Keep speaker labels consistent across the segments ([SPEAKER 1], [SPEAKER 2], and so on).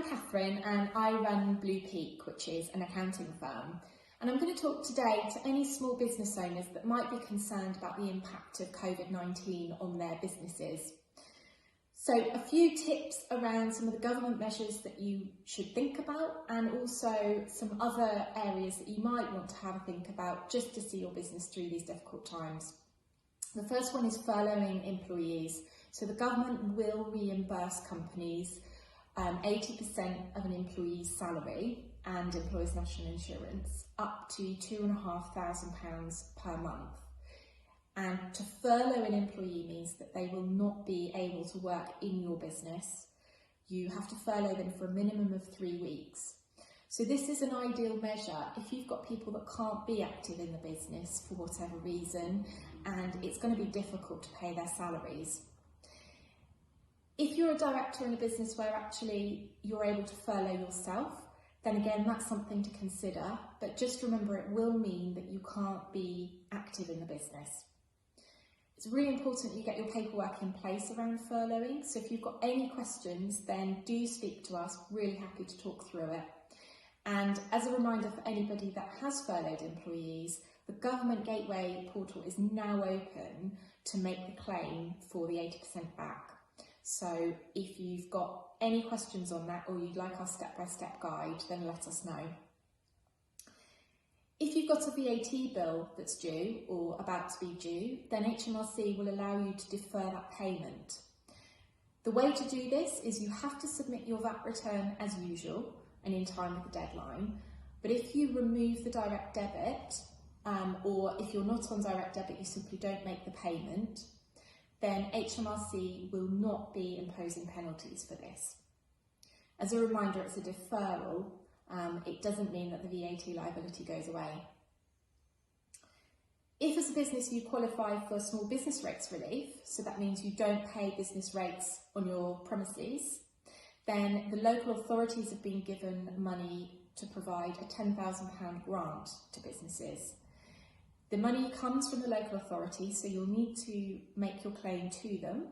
[SPEAKER 1] Catherine and I run Blue Peak, which is an accounting firm. And I'm going to talk today to any small business owners that might be concerned about the impact of Covid-19 on their businesses. So a few tips around some of the government measures that you should think about, and also some other areas that you might want to have a think about just to see your business through these difficult times. The first one is furloughing employees. So the government will reimburse companies 80% of an employee's salary and employer's national insurance up to £2,500 per month. And to furlough an employee means that they will not be able to work in your business. You have to furlough them for a minimum of 3 weeks. So this is an ideal measure if you've got people that can't be active in the business for whatever reason, and it's going to be difficult to pay their salaries. If you're a director in a business where actually you're able to furlough yourself, then again, that's something to consider. But just remember, it will mean that you can't be active in the business. It's really important you get your paperwork in place around furloughing. So if you've got any questions, then do speak to us. Really happy to talk through it. And as a reminder for anybody that has furloughed employees, the Government Gateway portal is now open to make the claim for the 80% back. So if you've got any questions on that or you'd like our step-by-step guide, then let us know. If you've got a VAT bill that's due or about to be due, then HMRC will allow you to defer that payment. The way to do this is you have to submit your VAT return as usual and in time with the deadline. But if you remove the direct debit, or if you're not on direct debit, you simply don't make the payment, then HMRC will not be imposing penalties for this. As a reminder, it's a deferral. It doesn't mean that the VAT liability goes away. If as a business you qualify for small business rates relief, so that means you don't pay business rates on your premises, then the local authorities have been given money to provide a £10,000 grant to businesses. The money comes from the local authority, so you'll need to make your claim to them.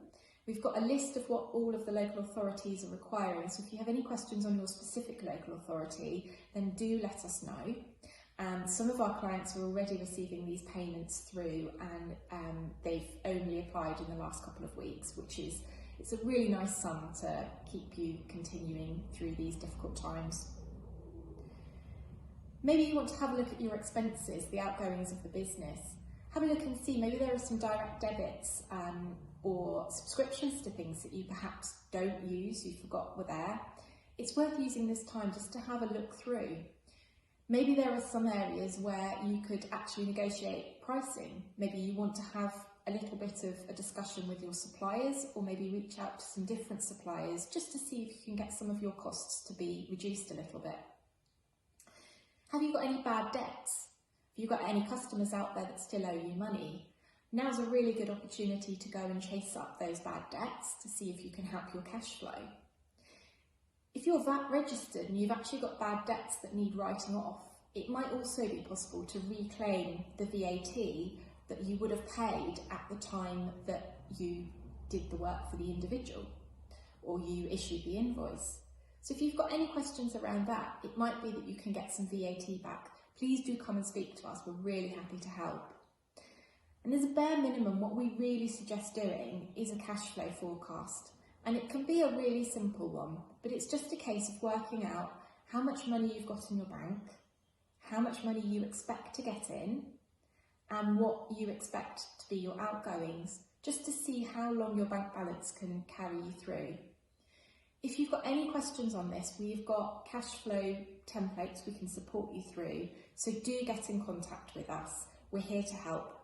[SPEAKER 1] We've got a list of what all of the local authorities are requiring, so if you have any questions on your specific local authority, then do let us know. Some of our clients are already receiving these payments through, and they've only applied in the last couple of weeks, it's a really nice sum to keep you continuing through these difficult times. Maybe you want to have a look at your expenses, the outgoings of the business. Have a look and see, maybe there are some direct debits or subscriptions to things that you perhaps don't use, you forgot were there. It's worth using this time just to have a look through. Maybe there are some areas where you could actually negotiate pricing. Maybe you want to have a little bit of a discussion with your suppliers, or maybe reach out to some different suppliers just to see if you can get some of your costs to be reduced a little bit. Have you got any bad debts? Have you got any customers out there that still owe you money? Now's a really good opportunity to go and chase up those bad debts to see if you can help your cash flow. If you're VAT registered and you've actually got bad debts that need writing off, it might also be possible to reclaim the VAT that you would have paid at the time that you did the work for the individual or you issued the invoice. So if you've got any questions around that, it might be that you can get some VAT back. Please do come and speak to us. We're really happy to help. And as a bare minimum, what we really suggest doing is a cash flow forecast. And it can be a really simple one, but it's just a case of working out how much money you've got in your bank, how much money you expect to get in, and what you expect to be your outgoings, just to see how long your bank balance can carry you through. If you've got any questions on this, we've got cash flow templates we can support you through, so do get in contact with us. We're here to help.